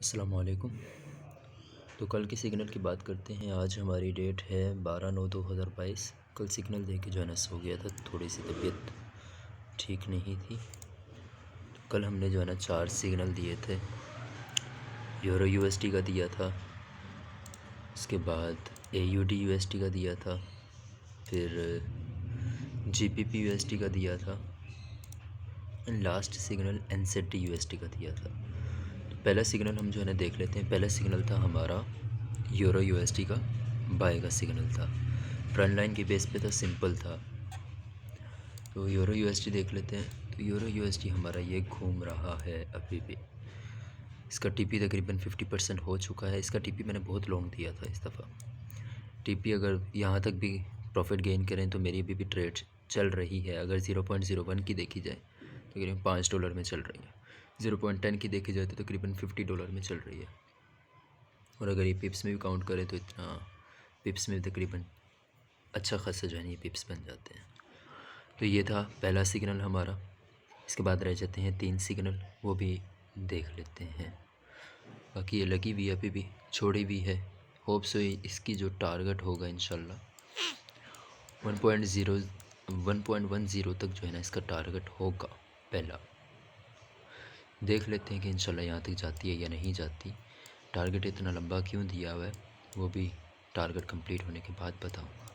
अस्सलामुअलैकुम। तो कल के सिग्नल की बात करते हैं। आज हमारी डेट है 12/9/2022। कल सिग्नल दे के जो है ना सो गया था, थोड़ी सी तबीयत ठीक नहीं थी। तो कल हमने जो है ना 4 सिग्नल दिए थे। यूरो यूएसडी का दिया था, उसके बाद AUD USD का दिया था, फिर GBP USD का दिया था, and last signal NZD USD का दिया था। पहला सिग्नल हम जो है ना देख लेते हैं। पहला सिग्नल था हमारा यूरो USD का बाय का सिग्नल था, फ्रंट लाइन की बेस पे था, सिंपल था। तो यूरो USD देख लेते हैं। तो यूरो USD हमारा ये घूम रहा है अभी भी। इसका TP तकरीबन 50% हो चुका है। इसका TP मैंने बहुत लॉन्ग दिया था इस दफ़ा। TP अगर यहाँ तक भी प्रॉफिट गेन करें तो मेरी अभी भी ट्रेड चल रही है। अगर 0.01 की देखी जाए तो तकरीबन $5 में चल रही है। 0.10 की देखी जाए तो तकरीबन $50 में चल रही है। और अगर ये पिप्स में भी काउंट करें तो इतना पिप्स में तकरीबन अच्छा खासा जो है ये पिप्स बन जाते हैं। तो ये था पहला सिग्नल हमारा। इसके बाद रह जाते हैं 3 सिग्नल, वो भी देख लेते हैं। बाकी ये लगी हुई अभी भी, छोड़ी हुई है। होप सो इसकी जो टारगेट होगा इंशाल्लाह 1.10 तक जो है ना इसका टारगेट होगा पहला। देख लेते हैं कि इंशाल्लाह यहाँ तक जाती है या नहीं जाती। टारगेट इतना लंबा क्यों दिया हुआ है वो भी टारगेट कंप्लीट होने के बाद बताऊँगा।